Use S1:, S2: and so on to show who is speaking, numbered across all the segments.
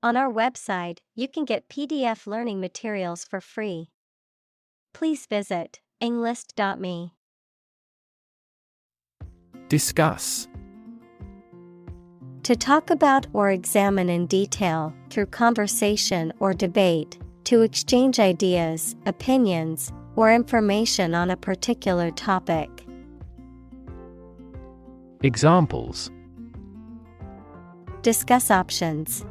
S1: On our website, you can get PDF learning materials for free. Please visit englist.me.
S2: Discuss.
S1: To talk about or examine in detail, through conversation or debate, to exchange ideas, opinions, or information on a particular topic.
S2: Examples.
S1: Discuss options.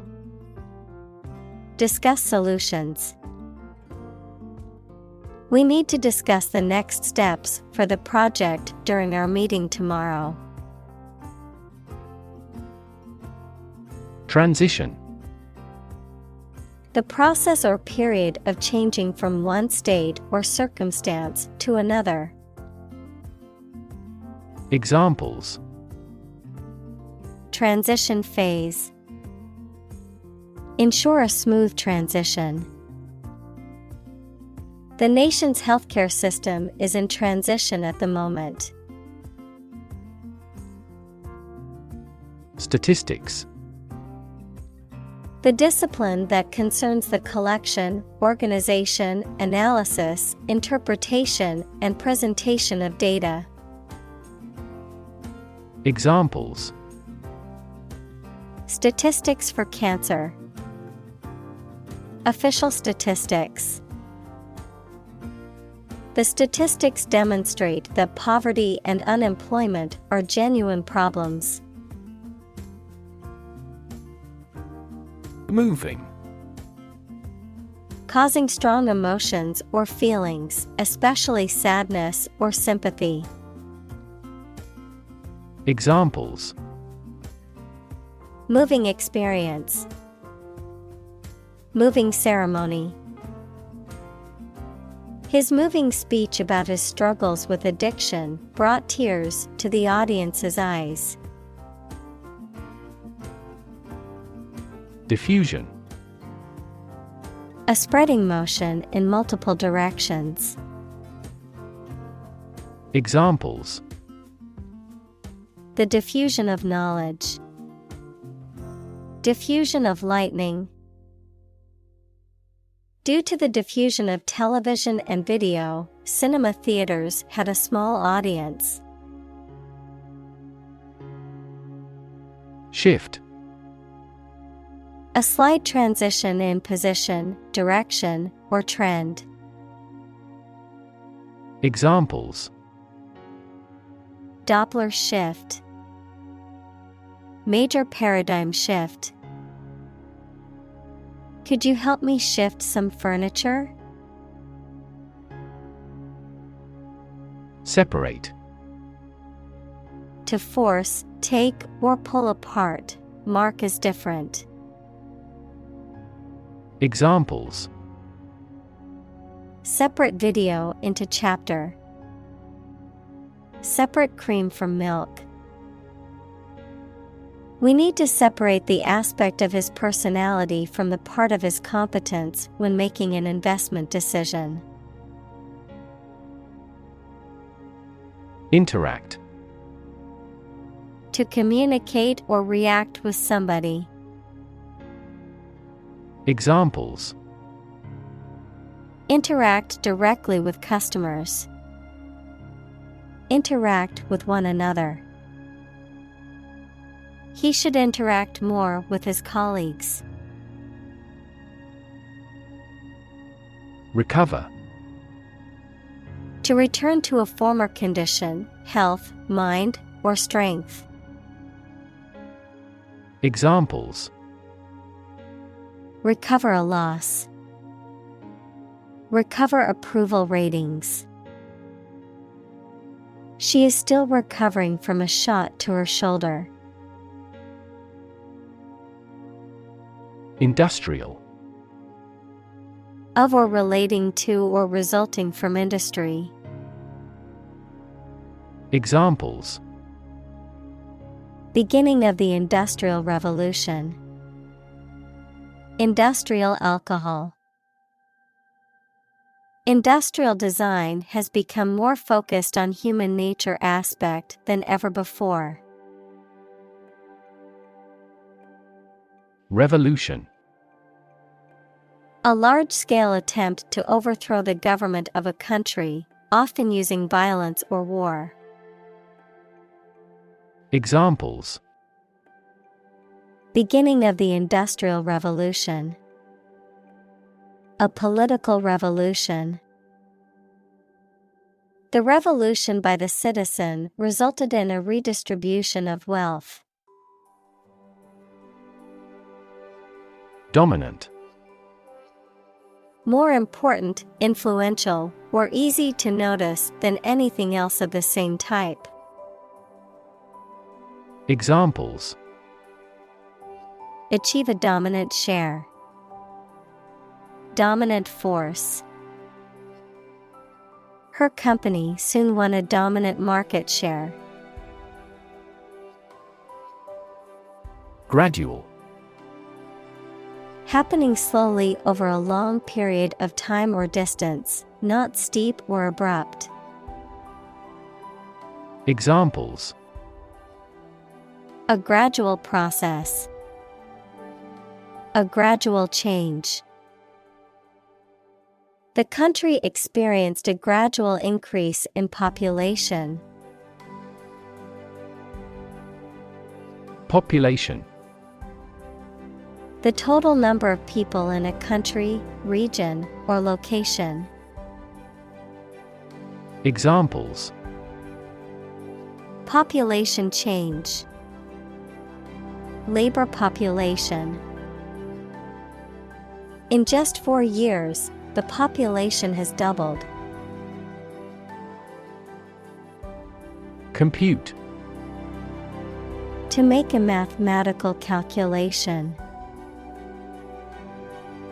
S1: Discuss solutions. We need to discuss the next steps for the project during our meeting tomorrow.
S2: Transition.
S1: The process or period of changing from one state or circumstance to another.
S2: Examples.
S1: Transition phase. Ensure a smooth transition. The nation's healthcare system is in transition at the moment.
S2: Statistics.
S1: The discipline that concerns the collection, organization, analysis, interpretation, and presentation of data.
S2: Examples.
S1: Statistics for cancer. Official statistics. The statistics demonstrate that poverty and unemployment are genuine problems.
S2: Moving.
S1: Causing strong emotions or feelings, especially sadness or sympathy.
S2: Examples.
S1: Moving experience. Moving ceremony. His moving speech about his struggles with addiction brought tears to the audience's eyes.
S2: Diffusion.
S1: A spreading motion in multiple directions.
S2: Examples.
S1: The diffusion of knowledge. Diffusion of lightning. Due to the diffusion of television and video, cinema theaters had a small audience.
S2: Shift.
S1: A slight transition in position, direction, or trend.
S2: Examples.
S1: Doppler shift. Major paradigm shift. Could you help me shift some furniture?
S2: Separate.
S1: To force, take, or pull apart, mark as different.
S2: Examples.
S1: Separate video into chapter. Separate cream from milk. We need to separate the aspect of his personality from the part of his competence when making an investment decision.
S2: Interact.
S1: To communicate or react with somebody.
S2: Examples.
S1: Interact directly with customers. Interact with one another. He should interact more with his colleagues.
S2: Recover.
S1: To return to a former condition, health, mind, or strength.
S2: Examples.
S1: Recover a loss. Recover approval ratings. She is still recovering from a shot to her shoulder.
S2: Industrial.
S1: Of or relating to or resulting from industry.
S2: Examples.
S1: Beginning of the Industrial Revolution. Industrial alcohol. Industrial design has become more focused on human nature aspect than ever before.
S2: Revolution.
S1: A large-scale attempt to overthrow the government of a country, often using violence or war.
S2: Examples:
S1: Beginning of the Industrial Revolution. A political revolution. The revolution by the citizen resulted in a redistribution of wealth.
S2: Dominant.
S1: More important, influential, or easy to notice than anything else of the same type.
S2: Examples:
S1: Achieve a dominant share. Dominant force. Her company soon won a dominant market share.
S2: Gradual.
S1: Happening slowly over a long period of time or distance, not steep or abrupt.
S2: Examples:
S1: A gradual process. A gradual change. The country experienced a gradual increase in population.
S2: Population.
S1: The total number of people in a country, region, or location.
S2: Examples:
S1: Population change. Labor population. In just 4 years, the population has doubled.
S2: Compute.
S1: To make a mathematical calculation.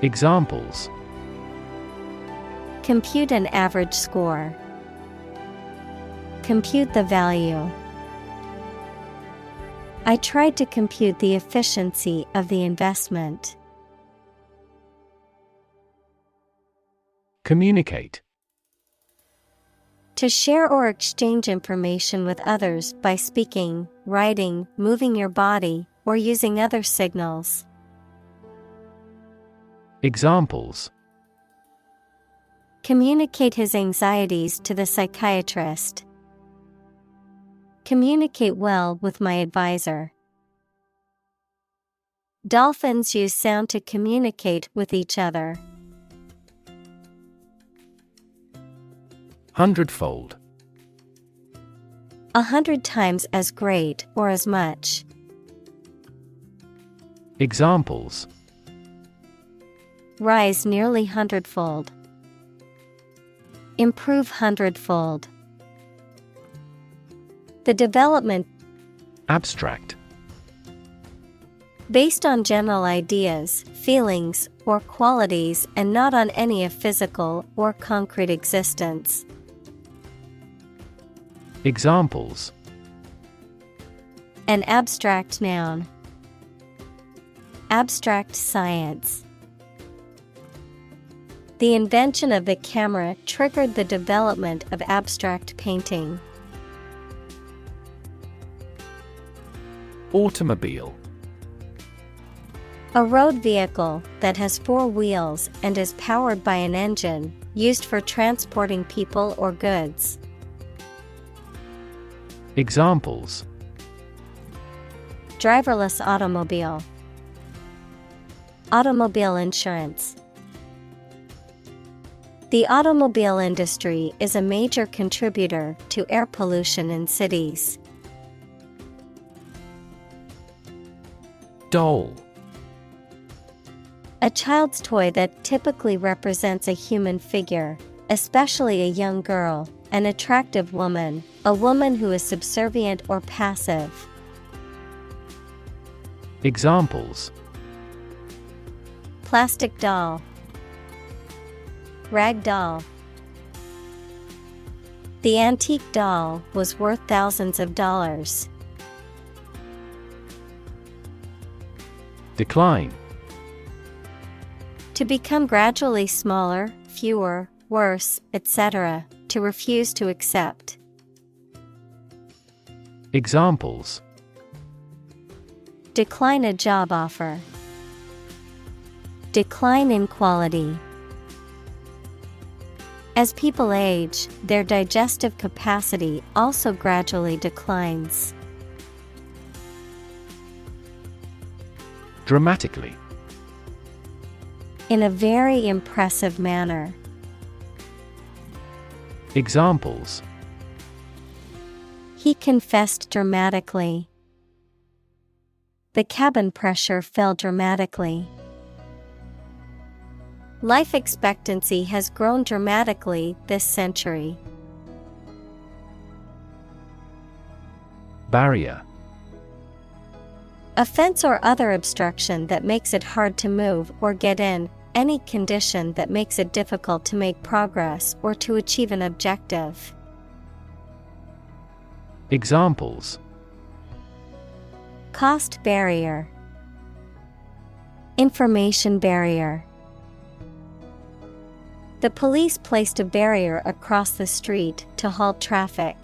S2: Examples:
S1: Compute an average score. Compute the value. I tried to compute the efficiency of the investment.
S2: Communicate.
S1: To share or exchange information with others by speaking, writing, moving your body, or using other signals.
S2: Examples:
S1: Communicate his anxieties to the psychiatrist. Communicate well with my advisor. Dolphins use sound to communicate with each other.
S2: Hundredfold.
S1: 100 times as great or as much.
S2: Examples:
S1: Rise nearly hundredfold. Improve hundredfold. The development.
S2: Abstract.
S1: Based on general ideas, feelings, or qualities and not on any of physical or concrete existence.
S2: Examples:
S1: An abstract noun. Abstract science. The invention of the camera triggered the development of abstract painting.
S2: Automobile.
S1: A road vehicle that has 4 wheels and is powered by an engine, used for transporting people or goods.
S2: Examples:
S1: Driverless automobile. Automobile insurance. The automobile industry is a major contributor to air pollution in cities.
S2: Doll.
S1: A child's toy that typically represents a human figure, especially a young girl, an attractive woman, a woman who is subservient or passive.
S2: Examples:
S1: Plastic doll. Rag doll. The antique doll was worth thousands of dollars.
S2: Decline.
S1: To become gradually smaller, fewer, worse, etc., to refuse to accept.
S2: Examples:
S1: Decline a job offer. Decline in quality. As people age, their digestive capacity also gradually declines.
S2: Dramatically.
S1: In a very impressive manner.
S2: Examples:
S1: He confessed dramatically. The cabin pressure fell dramatically. Life expectancy has grown dramatically this century.
S2: Barrier.
S1: A fence or other obstruction that makes it hard to move or get in, any condition that makes it difficult to make progress or to achieve an objective.
S2: Examples:
S1: Cost barrier. Information barrier. The police placed a barrier across the street to halt traffic.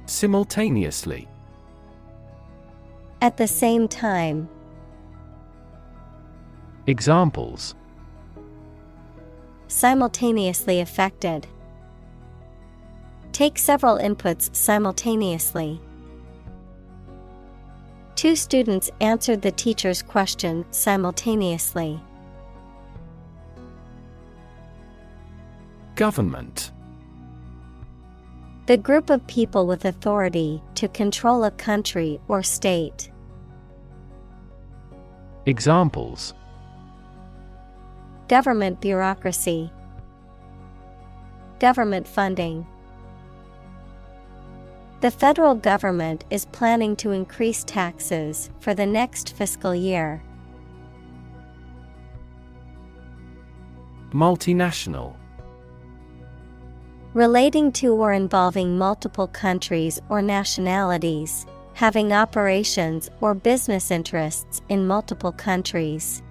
S2: Simultaneously.
S1: At the same time.
S2: Examples:
S1: Simultaneously affected. Take several inputs simultaneously. Two students answered the teacher's question simultaneously.
S2: Government.
S1: The group of people with authority to control a country or state.
S2: Examples:
S1: Government bureaucracy. Government funding. The federal government is planning to increase taxes for the next fiscal year.
S2: Multinational.
S1: Relating to or involving multiple countries or nationalities, having operations or business interests in multiple countries.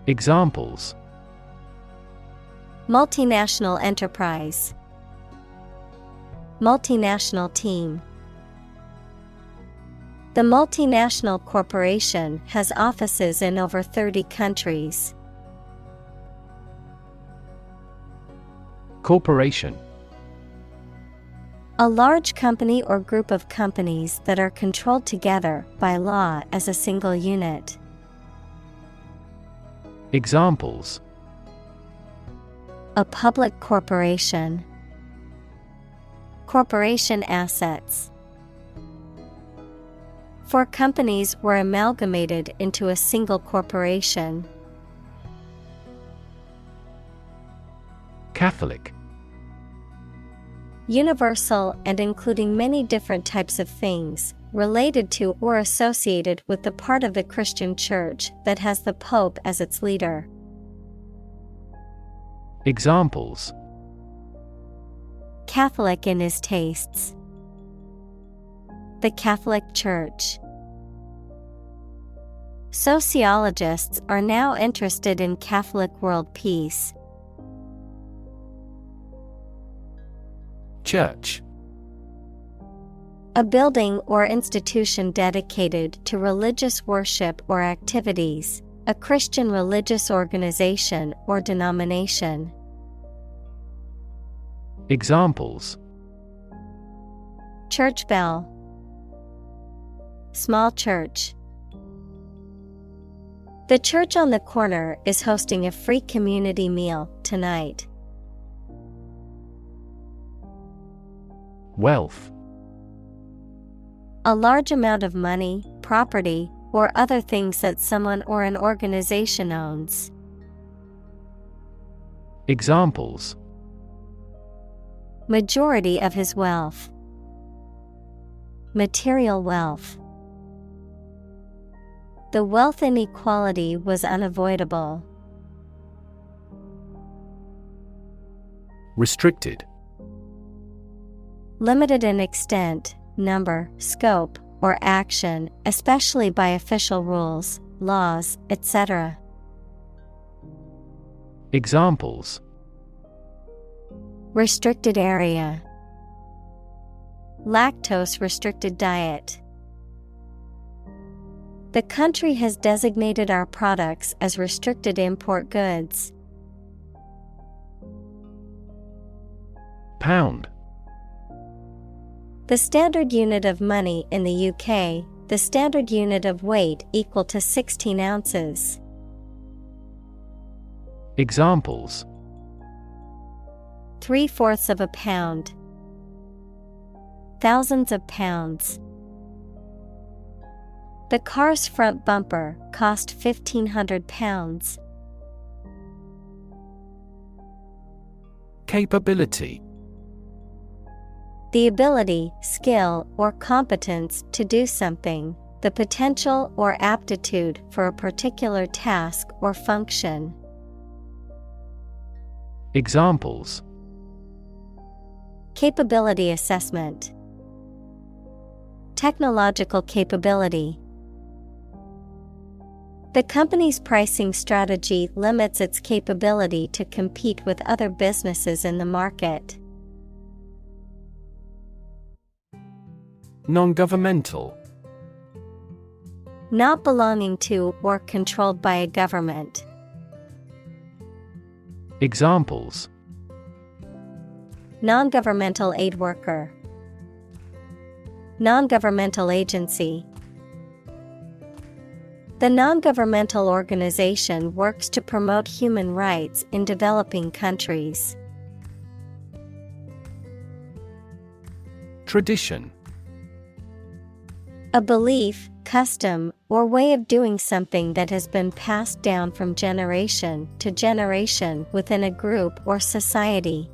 S2: Examples:
S1: Multinational enterprise. Multinational team. The multinational corporation has offices in over 30 countries.
S2: Corporation.
S1: A large company or group of companies that are controlled together by law as a single unit.
S2: Examples:
S1: A public corporation. Corporation assets. 4 companies were amalgamated into a single corporation.
S2: Catholic.
S1: Universal and including many different types of things, related to or associated with the part of the Christian Church that has the Pope as its leader.
S2: Examples:
S1: Catholic in his tastes. The Catholic Church. Sociologists are now interested in Catholic world peace.
S2: Church.
S1: A building or institution dedicated to religious worship or activities, a Christian religious organization or denomination.
S2: Examples:
S1: Church bell. Small church. The church on the corner is hosting a free community meal tonight.
S2: Wealth.
S1: A large amount of money, property, or other things that someone or an organization owns.
S2: Examples:
S1: Majority of his wealth. Material wealth. The wealth inequality was unavoidable.
S2: Restricted.
S1: Limited in extent, number, scope, or action, especially by official rules, laws, etc.
S2: Examples:
S1: Restricted area. Lactose restricted diet. The country has designated our products as restricted import goods.
S2: Pound.
S1: The standard unit of money in the UK, the standard unit of weight equal to 16 ounces.
S2: Examples:
S1: 3/4 of a pound. Thousands of pounds. The car's front bumper cost £1,500.
S2: Capability.
S1: The ability, skill, or competence to do something, the potential or aptitude for a particular task or function.
S2: Examples:
S1: Capability assessment. Technological capability. The company's pricing strategy limits its capability to compete with other businesses in the market.
S2: Non-governmental.
S1: Not belonging to or controlled by a government.
S2: Examples:
S1: Non-governmental aid worker. Non-governmental agency. The non-governmental organization works to promote human rights in developing countries.
S2: Tradition.
S1: A belief, custom, or way of doing something that has been passed down from generation to generation within a group or society.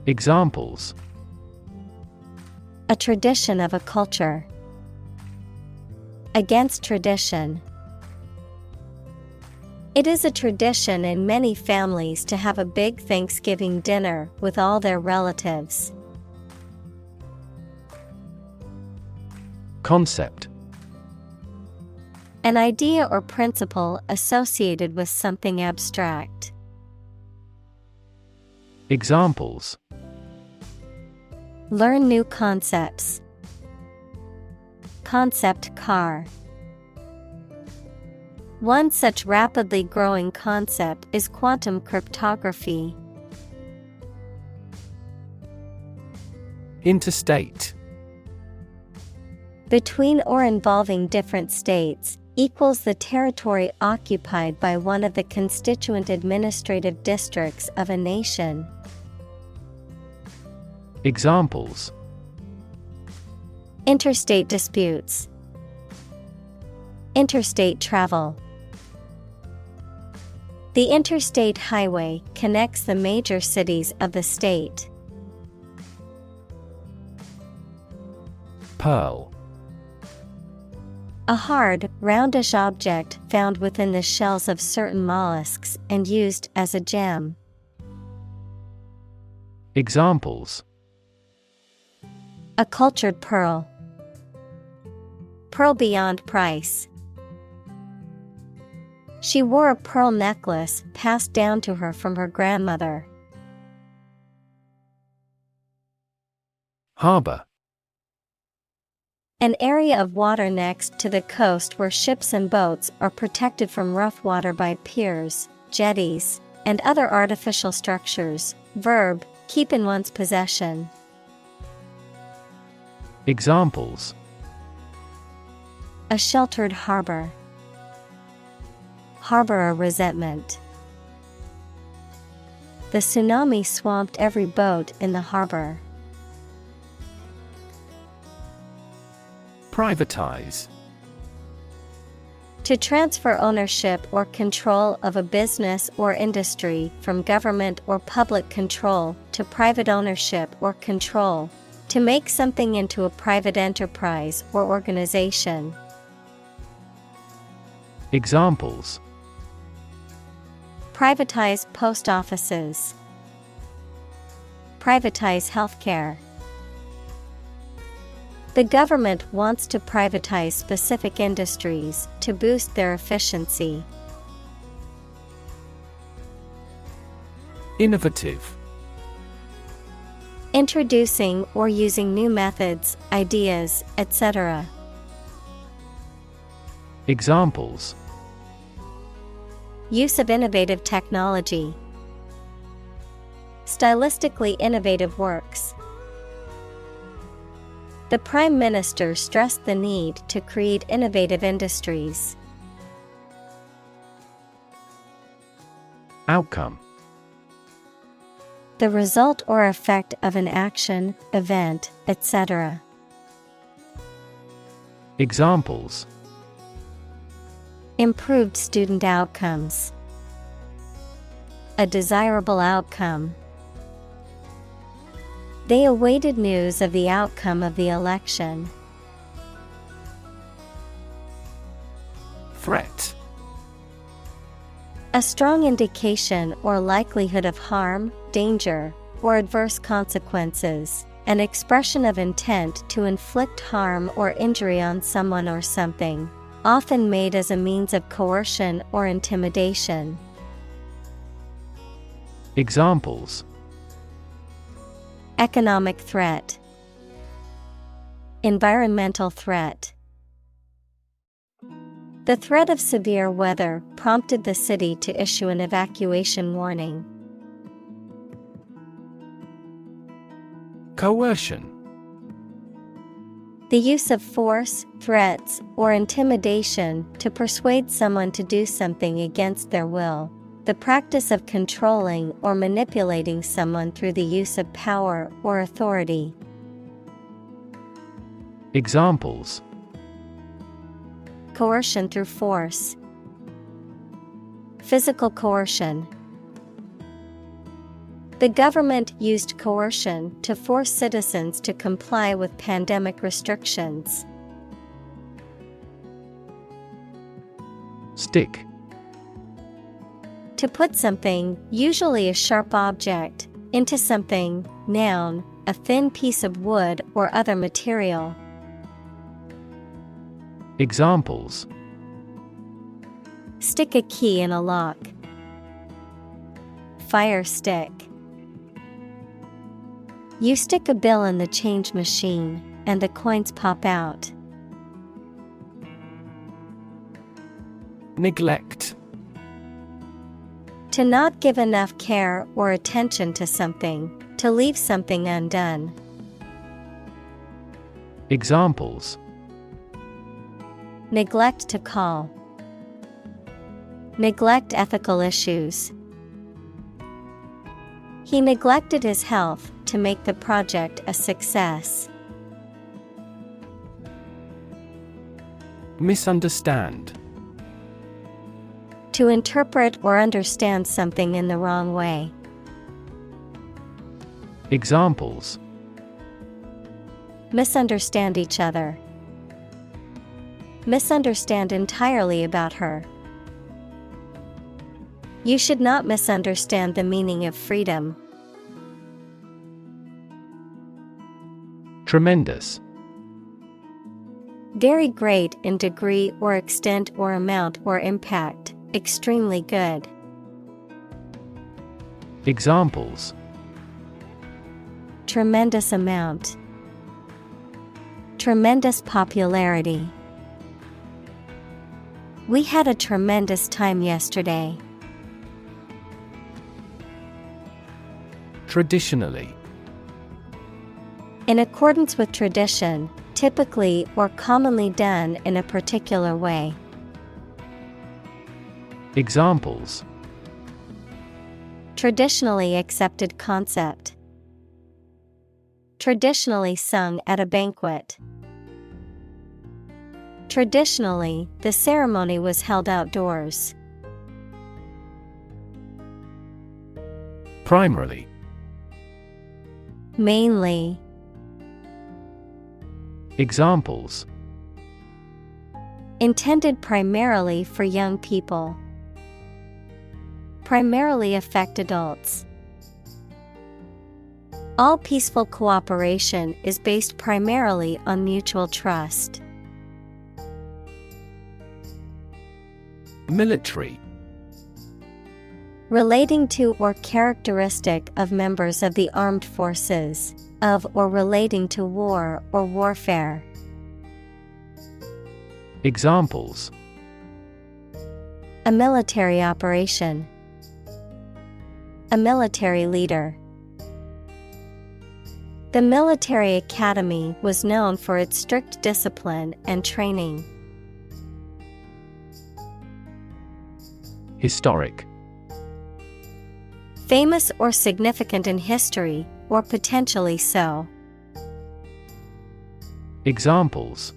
S2: Examples:
S1: A tradition of a culture. Against tradition. It is a tradition in many families to have a big Thanksgiving dinner with all their relatives.
S2: Concept.
S1: An idea or principle associated with something abstract.
S2: Examples:
S1: Learn new concepts. Concept car. One such rapidly growing concept is quantum cryptography.
S2: Interstate.
S1: Between or involving different states, equals the territory occupied by one of the constituent administrative districts of a nation.
S2: Examples:
S1: Interstate disputes. Interstate travel. The interstate highway connects the major cities of the state.
S2: Pearl.
S1: A hard, roundish object found within the shells of certain mollusks and used as a gem.
S2: Examples:
S1: A cultured pearl. Pearl beyond price. She wore a pearl necklace passed down to her from her grandmother.
S2: Harbor.
S1: An area of water next to the coast where ships and boats are protected from rough water by piers, jetties, and other artificial structures. Verb, keep in one's possession.
S2: Examples:
S1: A sheltered harbor. Harbor a resentment. The tsunami swamped every boat in the harbor.
S2: Privatize.
S1: To transfer ownership or control of a business or industry from government or public control to private ownership or control. To make something into a private enterprise or organization.
S2: Examples:
S1: Privatize post offices. Privatize healthcare. The government wants to privatize specific industries to boost their efficiency.
S2: Innovative.
S1: Introducing or using new methods, ideas, etc.
S2: Examples.
S1: Use of innovative technology. Stylistically innovative works. The Prime Minister stressed the need to create innovative industries.
S2: Outcome.
S1: The result or effect of an action, event, etc.
S2: Examples.
S1: Improved student outcomes. A desirable outcome. They awaited news of the outcome of the election.
S2: Threat.
S1: A strong indication or likelihood of harm, danger, or adverse consequences. An expression of intent to inflict harm or injury on someone or something, often made as a means of coercion or intimidation.
S2: Examples.
S1: Economic threat. Environmental threat. The threat of severe weather prompted the city to issue an evacuation warning.
S2: Coercion.
S1: The use of force, threats, or intimidation to persuade someone to do something against their will. The practice of controlling or manipulating someone through the use of power or authority.
S2: Examples.
S1: Coercion through force. Physical coercion. The government used coercion to force citizens to comply with pandemic restrictions.
S2: Stick.
S1: To put something, usually a sharp object, into something, noun, a thin piece of wood or other material.
S2: Examples.
S1: Stick a key in a lock. Fire stick. You stick a bill in the change machine, and the coins pop out.
S2: Neglect.
S1: To not give enough care or attention to something, to leave something undone.
S2: Examples.
S1: Neglect to call. Neglect ethical issues. He neglected his health to make the project a success.
S2: Misunderstand.
S1: To interpret or understand something in the wrong way.
S2: Examples.
S1: Misunderstand each other. Misunderstand entirely about her. You should not misunderstand the meaning of freedom.
S2: Tremendous.
S1: Very great in degree or extent or amount or impact, extremely good.
S2: Examples.
S1: Tremendous amount. Tremendous popularity. We had a tremendous time yesterday.
S2: Traditionally.
S1: In accordance with tradition, typically or commonly done in a particular way.
S2: Examples.
S1: Traditionally accepted concept. Traditionally sung at a banquet. Traditionally, the ceremony was held outdoors.
S2: Primarily.
S1: Mainly.
S2: Examples.
S1: Intended primarily for young people. Primarily affect adults. All peaceful cooperation is based primarily on mutual trust.
S2: Military.
S1: Relating to or characteristic of members of the armed forces, of or relating to war or warfare.
S2: Examples.
S1: A military operation. A military leader. The military academy was known for its strict discipline and training.
S2: Historic.
S1: Famous or significant in history, or potentially so.
S2: Examples: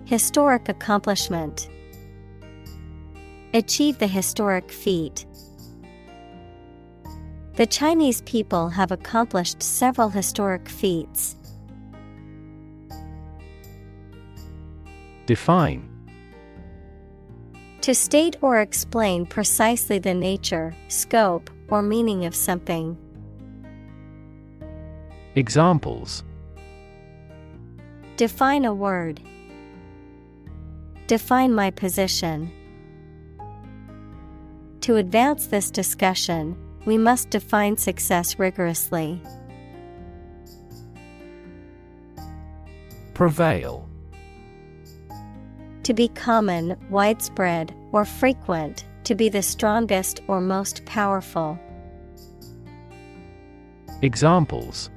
S1: Historic accomplishment. Achieve the historic feat. The Chinese people have accomplished several historic feats.
S2: Define.
S1: To state or explain precisely the nature, scope, or meaning of something.
S2: Examples:
S1: Define a word. Define my position. To advance this discussion, we must define success rigorously.
S2: Prevail.
S1: To be common, widespread, or frequent, to be the strongest or most powerful.
S2: Examples: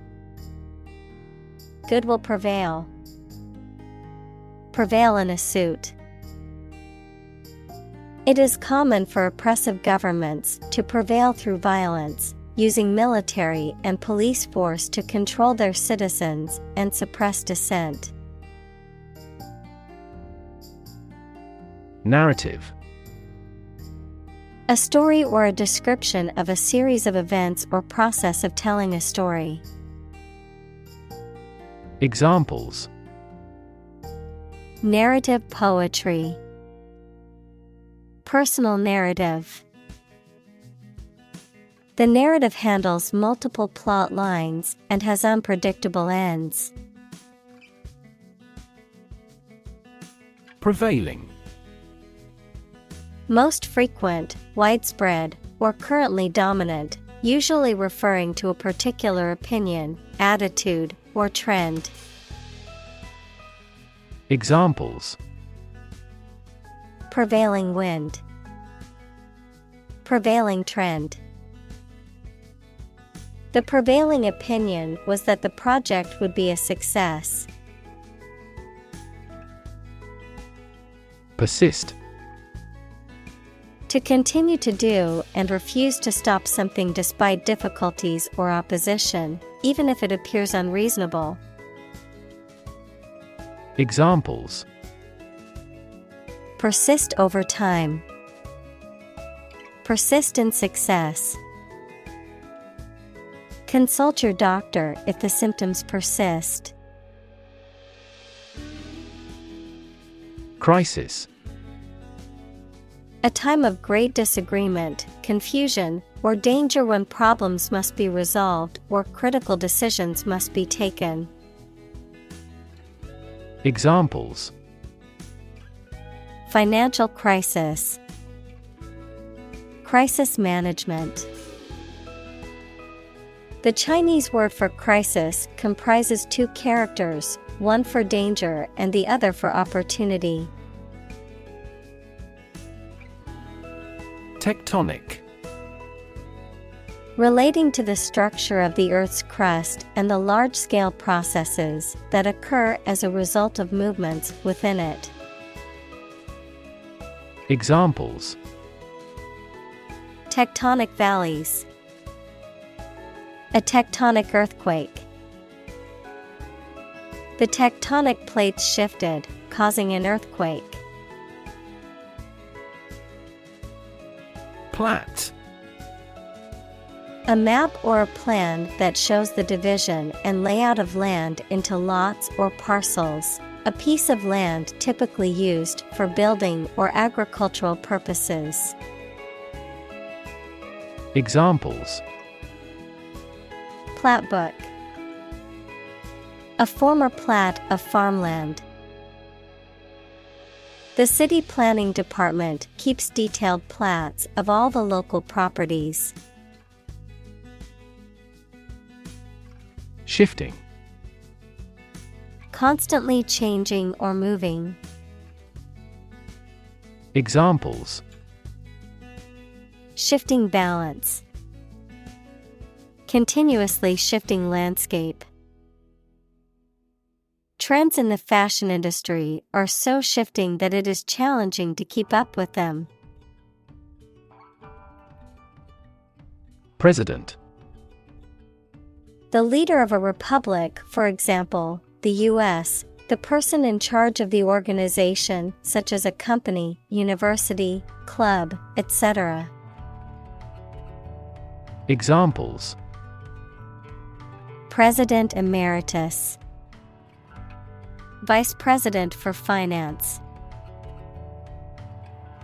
S1: Good will prevail. Prevail in a suit. It is common for oppressive governments to prevail through violence, using military and police force to control their citizens and suppress dissent.
S2: Narrative.
S1: A story or a description of a series of events or process of telling a story.
S2: Examples:
S1: Narrative poetry. Personal narrative. The narrative handles multiple plot lines and has unpredictable ends.
S2: Prevailing.
S1: Most frequent, widespread, or currently dominant, usually referring to a particular opinion, attitude, or trend.
S2: Examples:
S1: Prevailing wind. Prevailing trend. The prevailing opinion was that the project would be a success.
S2: Persist.
S1: To continue to do and refuse to stop something despite difficulties or opposition, even if it appears unreasonable.
S2: Examples:
S1: Persist over time. Persist in success. Consult your doctor if the symptoms persist.
S2: Crisis.
S1: A time of great disagreement, confusion, or danger when problems must be resolved or critical decisions must be taken.
S2: Examples:
S1: Financial crisis. Crisis management. The Chinese word for crisis comprises two characters, one for danger and the other for opportunity.
S2: Tectonic.
S1: Relating to the structure of the Earth's crust and the large-scale processes that occur as a result of movements within it.
S2: Examples:
S1: Tectonic valleys. A tectonic earthquake. The tectonic plates shifted, causing an earthquake.
S2: Plat.
S1: A map or a plan that shows the division and layout of land into lots or parcels, a piece of land typically used for building or agricultural purposes.
S2: Examples:
S1: Plat book. A former plat of farmland. The city planning department keeps detailed plats of all the local properties.
S2: Shifting.
S1: Constantly changing or moving.
S2: Examples:
S1: shifting balance, continuously shifting landscape. Trends in the fashion industry are so shifting that it is challenging to keep up with them.
S2: President:
S1: The leader of a republic, for example, the U.S., the person in charge of the organization, such as a company, university, club, etc.
S2: Examples:
S1: President Emeritus, Vice President for Finance.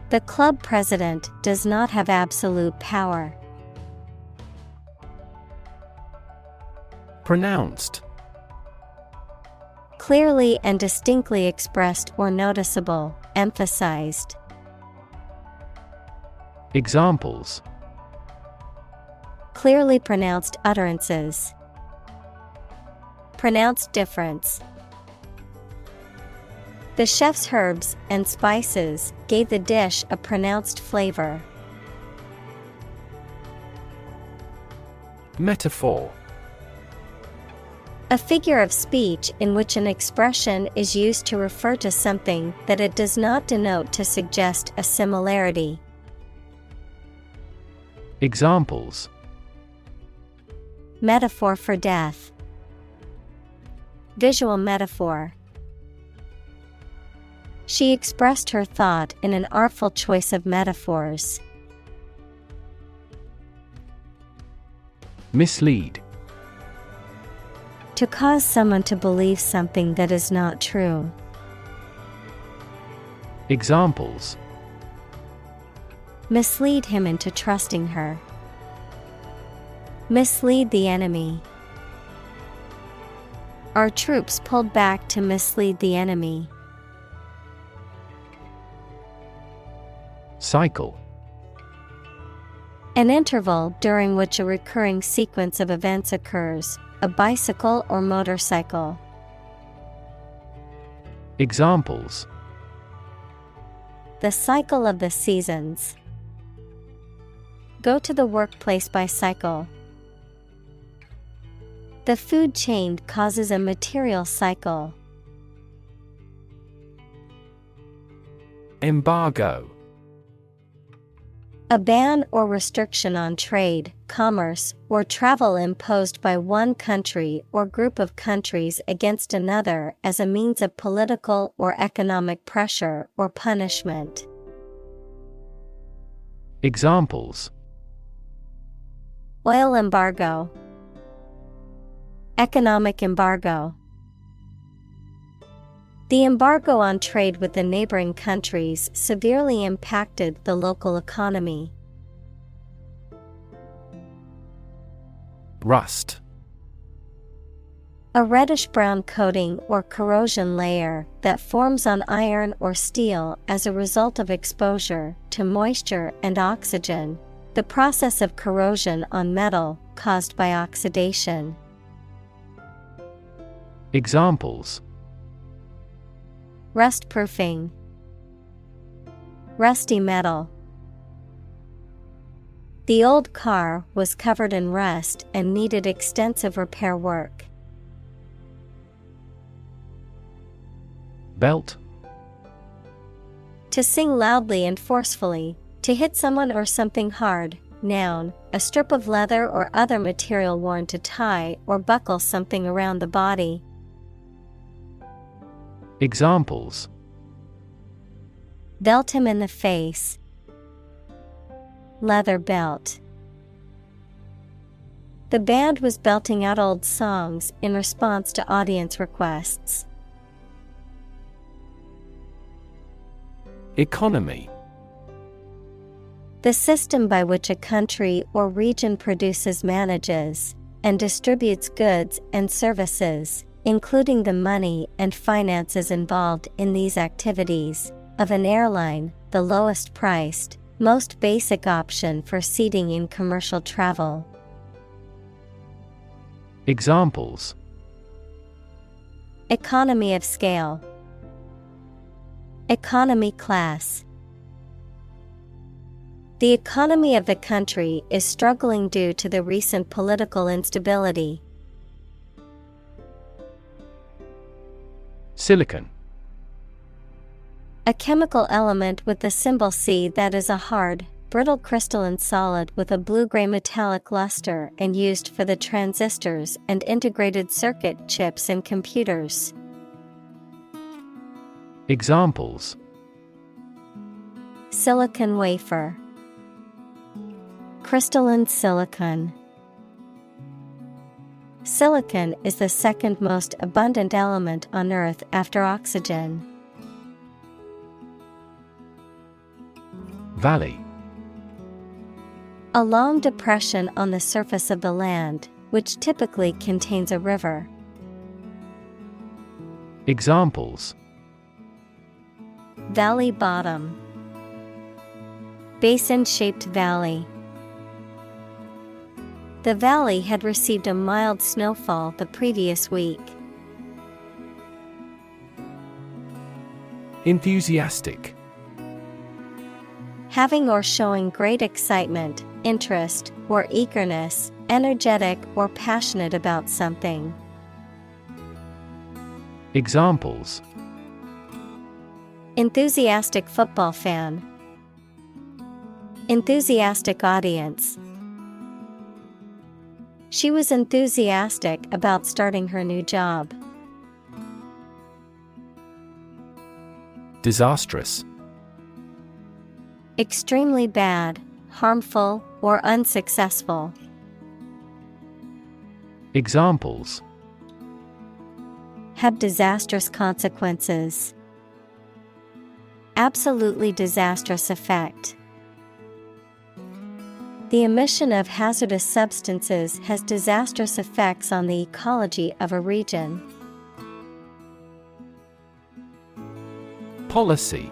S1: The club president does not have absolute power.
S2: Pronounced:
S1: Clearly and distinctly expressed or noticeable, emphasized.
S2: Examples:
S1: Clearly pronounced utterances. Pronounced difference. The chef's herbs and spices gave the dish a pronounced flavor.
S2: Metaphor:
S1: A figure of speech in which an expression is used to refer to something that it does not denote to suggest a similarity.
S2: Examples:
S1: Metaphor for death. Visual metaphor. She expressed her thought in an artful choice of metaphors.
S2: Mislead:
S1: To cause someone to believe something that is not true.
S2: Examples:
S1: Mislead him into trusting her. Mislead the enemy. Our troops pulled back to mislead the enemy.
S2: Cycle:
S1: An interval during which a recurring sequence of events occurs, a bicycle or motorcycle.
S2: Examples:
S1: The cycle of the seasons. Go to the workplace by cycle. The food chain causes a material cycle.
S2: Embargo:
S1: A ban or restriction on trade, commerce, or travel imposed by one country or group of countries against another as a means of political or economic pressure or punishment.
S2: Examples:
S1: Oil embargo. Economic embargo. The embargo on trade with the neighboring countries severely impacted the local economy.
S2: Rust:
S1: A reddish-brown coating or corrosion layer that forms on iron or steel as a result of exposure to moisture and oxygen, the process of corrosion on metal caused by oxidation.
S2: Examples:
S1: Rust-proofing. Rusty metal. The old car was covered in rust and needed extensive repair work.
S2: Belt:
S1: To sing loudly and forcefully, to hit someone or something hard. Noun, a strip of leather or other material worn to tie or buckle something around the body.
S2: Examples:
S1: Belt him in the face. Leather belt. The band was belting out old songs in response to audience requests.
S2: Economy:
S1: The system by which a country or region produces, manages, and distributes goods and services, including the money and finances involved in these activities, of an airline, the lowest priced, most basic option for seating in commercial travel.
S2: Examples:
S1: Economy of scale. Economy class. The economy of the country is struggling due to the recent political instability.
S2: Silicon.
S1: A chemical element with the symbol C that is a hard, brittle crystalline solid with a blue-gray metallic luster and used for the transistors and integrated circuit chips in computers.
S2: Examples:
S1: Silicon wafer, crystalline silicon. Silicon is the second most abundant element on Earth after oxygen.
S2: Valley.
S1: A long depression on the surface of the land, which typically contains a river.
S2: Examples:
S1: Valley bottom, basin-shaped valley. The valley had received a mild snowfall the previous week.
S2: Enthusiastic.
S1: Having or showing great excitement, interest, or eagerness, energetic or passionate about something.
S2: Examples:
S1: Enthusiastic football fan, enthusiastic audience. She was enthusiastic about starting her new job.
S2: Disastrous.
S1: Extremely bad, harmful, or unsuccessful.
S2: Examples:
S1: Have disastrous consequences. Absolutely disastrous effect. The emission of hazardous substances has disastrous effects on the ecology of a region.
S2: Policy.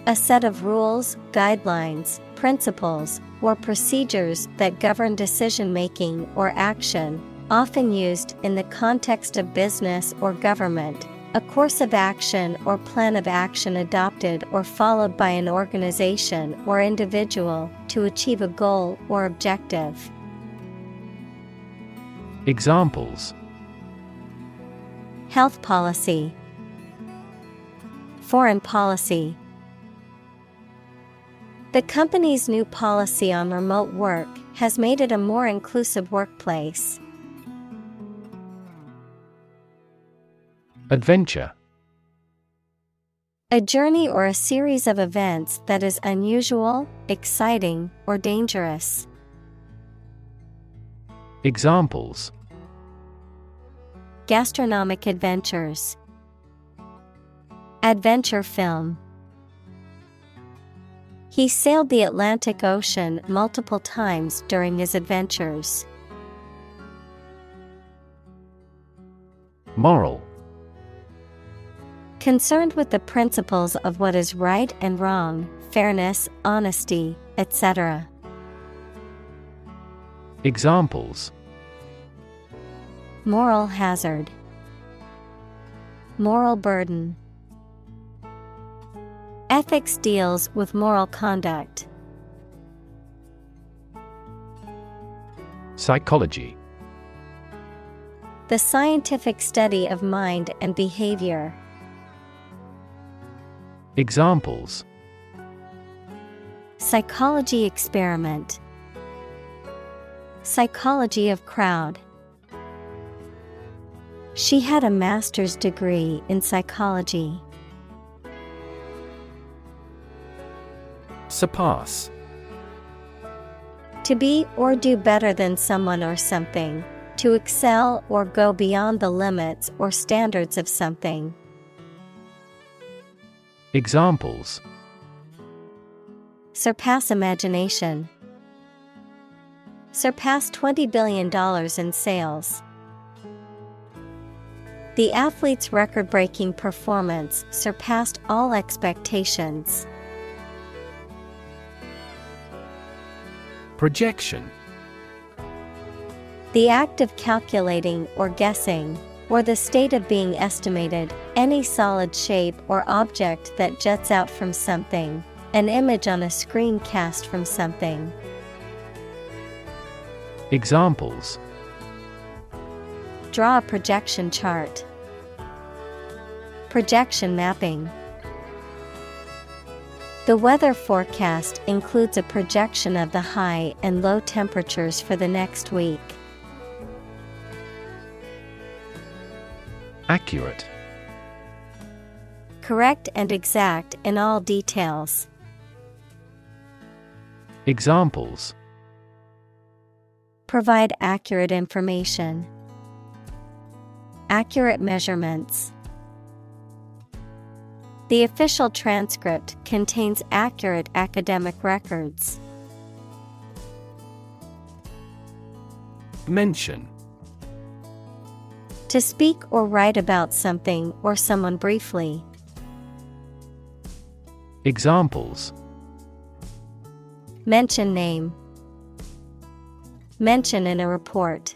S1: A set of rules, guidelines, principles, or procedures that govern decision-making or action, often used in the context of business or government. A course of action or plan of action adopted or followed by an organization or individual to achieve a goal or objective.
S2: Examples:
S1: Health policy, foreign policy. The company's new policy on remote work has made it a more inclusive workplace.
S2: Adventure.
S1: A journey or a series of events that is unusual, exciting, or dangerous.
S2: Examples:
S1: Gastronomic adventures, adventure film. He sailed the Atlantic Ocean multiple times during his adventures.
S2: Moral.
S1: Concerned with the principles of what is right and wrong, fairness, honesty, etc.
S2: Examples:
S1: Moral hazard, moral burden. Ethics deals with moral conduct.
S2: Psychology.
S1: The scientific study of mind and behavior.
S2: Examples:
S1: Psychology experiment, psychology of crowd. She had a master's degree in psychology.
S2: Surpass.
S1: To be or do better than someone or something. To excel or go beyond the limits or standards of something.
S2: Examples:
S1: Surpass imagination. Surpass $20 billion in sales. The athlete's record-breaking performance surpassed all expectations.
S2: Projection.
S1: The act of calculating or guessing, or the state of being estimated, any solid shape or object that juts out from something, An image on a screen cast from something.
S2: Examples:
S1: Draw a projection chart. Projection mapping. The weather forecast includes a projection of the high and low temperatures for the next week.
S2: Accurate.
S1: Correct and exact in all details.
S2: Examples:
S1: Provide accurate information. Accurate measurements. The official transcript contains accurate academic records.
S2: Mention.
S1: To speak or write about something or someone briefly.
S2: Examples:
S1: Mention name. Mention in a report.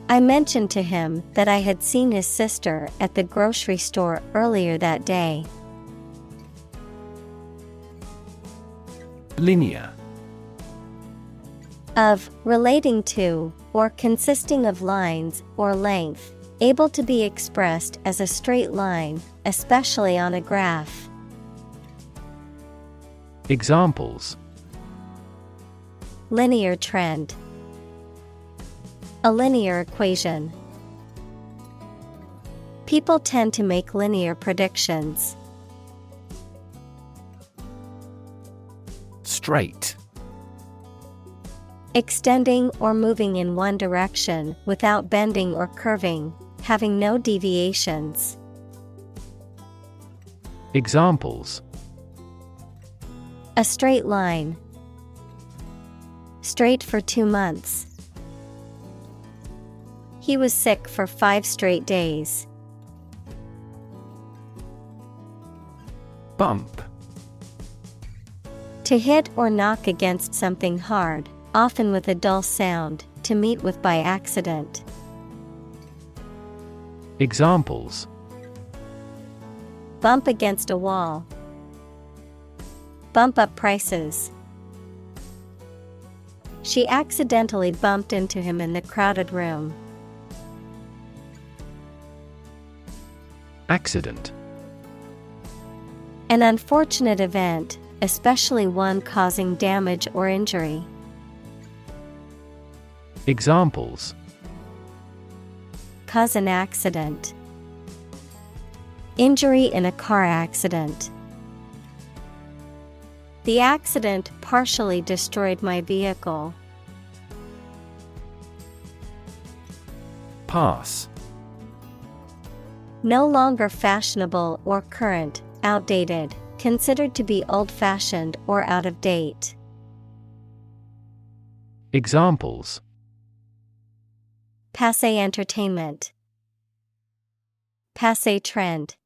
S1: I mentioned to him that I had seen his sister at the grocery store earlier that day.
S2: Linear.
S1: Of, relating to, or consisting of lines or length, able to be expressed as a straight line, especially on a graph.
S2: Examples:
S1: Linear trend. A linear equation. People tend to make linear predictions.
S2: Straight.
S1: Extending or moving in one direction without bending or curving, having no deviations.
S2: Examples:
S1: A straight line. Straight for 2 months. He was sick for 5 straight days.
S2: Bump.
S1: To hit or knock against something hard, often with a dull sound, to meet with by accident.
S2: Examples:
S1: Bump against a wall. Bump up prices. She accidentally bumped into him in the crowded room.
S2: Accident.
S1: An unfortunate event, especially one causing damage or injury.
S2: Examples:
S1: Cause an accident. Injury in a car accident. The accident partially destroyed my vehicle.
S2: Pass.
S1: No longer fashionable or current, outdated, considered to be old-fashioned or out of date.
S2: Examples:
S1: Passé entertainment. Passé trend.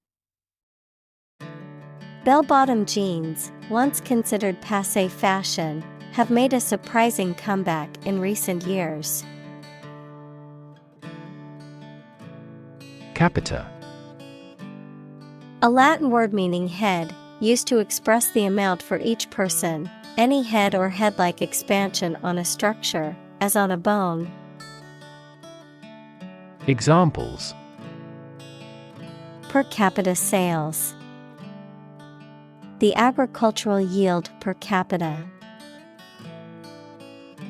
S1: Bell-bottom jeans, once considered passé fashion, have made a surprising comeback in recent years.
S2: Capita.
S1: A Latin word meaning head, used to express the amount for each person, any head or head-like expansion on a structure, as on a bone.
S2: Examples:
S1: Per capita sales. The agricultural yield per capita.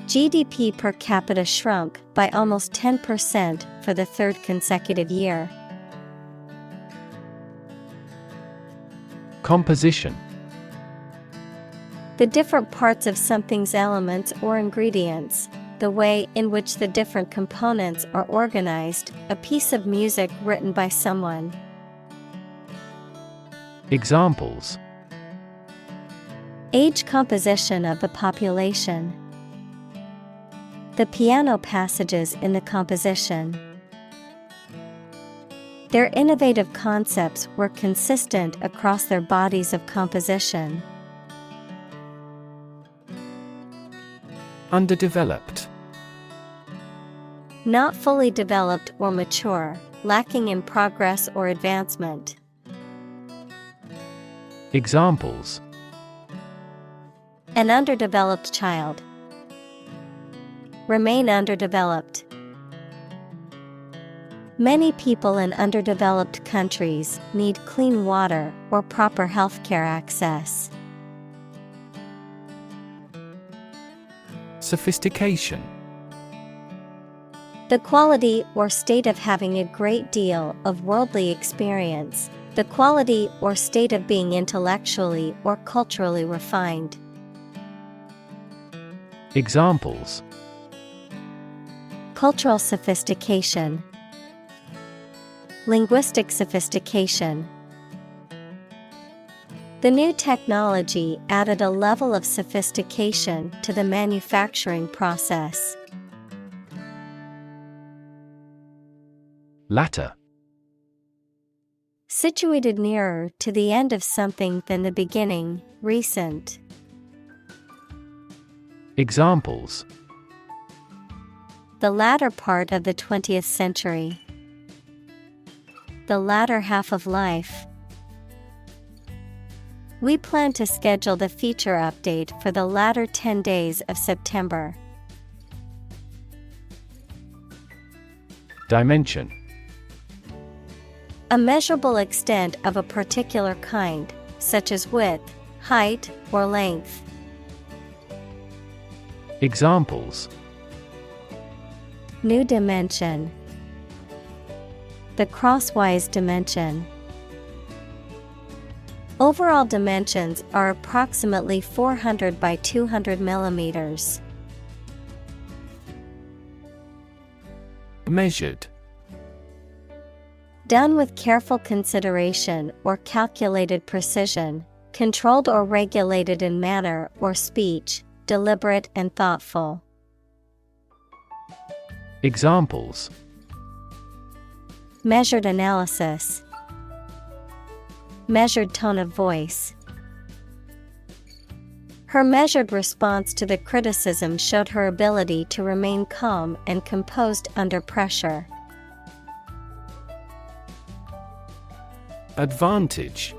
S1: GDP per capita shrunk by almost 10% for the third consecutive year.
S2: Composition.
S1: The different parts of something's elements or ingredients, the way in which the different components are organized, a piece of music written by someone.
S2: Examples:
S1: Age composition of the population. The piano passages in the composition. Their innovative concepts were consistent across their bodies of composition.
S2: Underdeveloped.
S1: Not fully developed or mature, lacking in progress or advancement.
S2: Examples:
S1: an underdeveloped child. Remain underdeveloped. Many people in underdeveloped countries need clean water or proper healthcare access.
S2: Sophistication.
S1: The quality or state of having a great deal of worldly experience, the quality or state of being intellectually or culturally refined.
S2: Examples:
S1: cultural sophistication, linguistic sophistication. The new technology added a level of sophistication to the manufacturing process.
S2: Latter.
S1: Situated nearer to the end of something than the beginning, recent.
S2: Examples:
S1: the latter part of the 20th century. The latter half of life. We plan to schedule the feature update for the latter 10 days of September.
S2: Dimension.
S1: A measurable extent of a particular kind, such as width, height, or length.
S2: Examples:
S1: new dimension. The crosswise dimension. Overall dimensions are approximately 400 by 200 millimeters.
S2: Measured.
S1: Done with careful consideration or calculated precision, controlled or regulated in manner or speech, deliberate and thoughtful.
S2: Examples:
S1: measured analysis. Measured tone of voice. Her measured response to the criticism showed her ability to remain calm and composed under pressure.
S2: Advantage.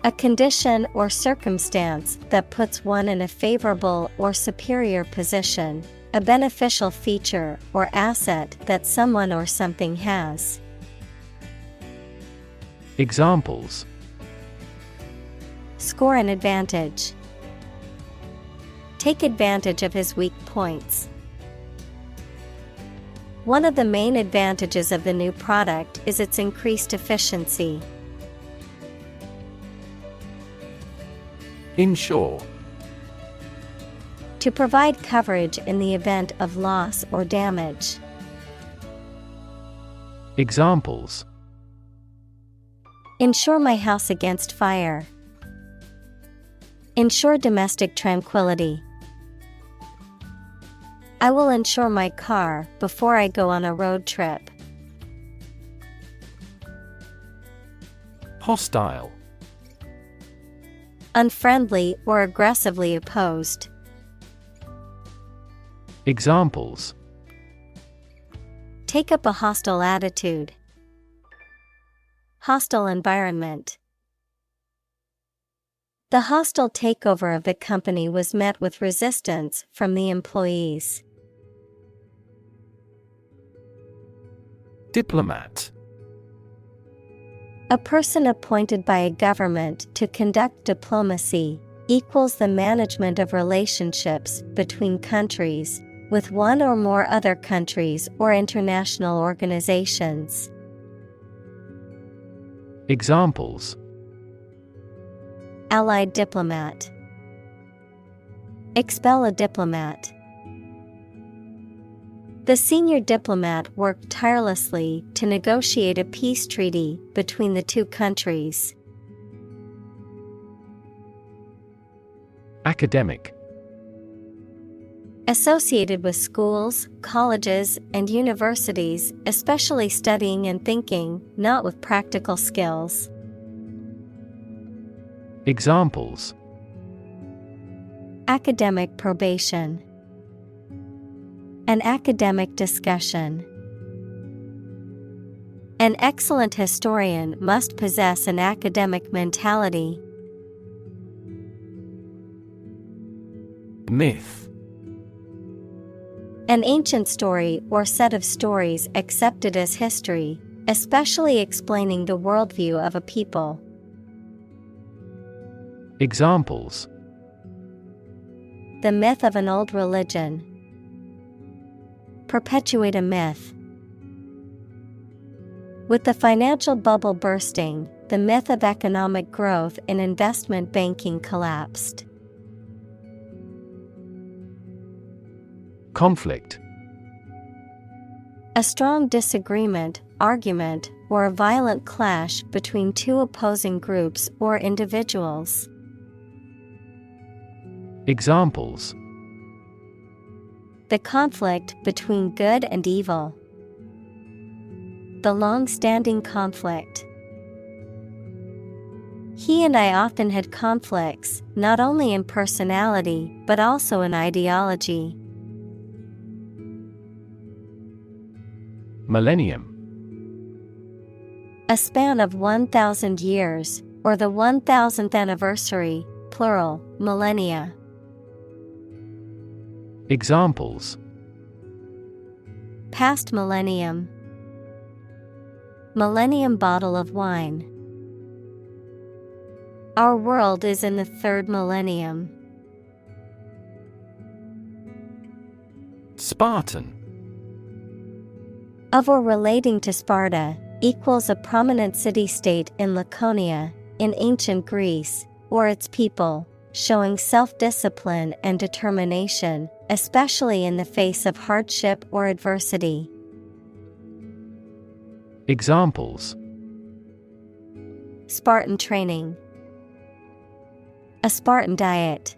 S1: A condition or circumstance that puts one in a favorable or superior position, a beneficial feature or asset that someone or something has.
S2: Examples:
S1: score an advantage. Take advantage of his weak points. One of the main advantages of the new product is its increased efficiency.
S2: Insure.
S1: To provide coverage in the event of loss or damage.
S2: Examples:
S1: insure my house against fire. Ensure domestic tranquility. I will insure my car before I go on a road trip.
S2: Hostile.
S1: Unfriendly or aggressively opposed.
S2: Examples:
S1: take up a hostile attitude. Hostile environment. The hostile takeover of the company was met with resistance from the employees.
S2: Diplomat.
S1: A person appointed by a government to conduct diplomacy, equals the management of relationships between countries, with one or more other countries or international organizations.
S2: Examples:
S1: allied diplomat. Expel a diplomat. The senior diplomat worked tirelessly to negotiate a peace treaty between the two countries.
S2: Academic.
S1: Associated with schools, colleges, and universities, especially studying and thinking, not with practical skills.
S2: Examples:
S1: academic probation. An academic discussion. An excellent historian must possess an academic mentality.
S2: Myth.
S1: An ancient story or set of stories accepted as history, especially explaining the worldview of a people.
S2: Examples:
S1: The myth of an old religion. Perpetuate a myth. With the financial bubble bursting, the myth of economic growth in investment banking collapsed.
S2: Conflict.
S1: A strong disagreement, argument, or a violent clash between two opposing groups or individuals.
S2: Examples:
S1: The conflict between good and evil. The long-standing conflict. He and I often had conflicts, not only in personality, but also in ideology.
S2: Millennium.
S1: A span of 1,000 years, or the 1,000th anniversary, plural, millennia.
S2: Examples:
S1: Past millennium. Millennium bottle of wine. Our world is in the third millennium.
S2: Spartan.
S1: Of or relating to Sparta, equals a prominent city-state in Laconia, in ancient Greece, or its people, showing self-discipline and determination, especially in the face of hardship or adversity.
S2: Examples:
S1: Spartan training. A Spartan diet.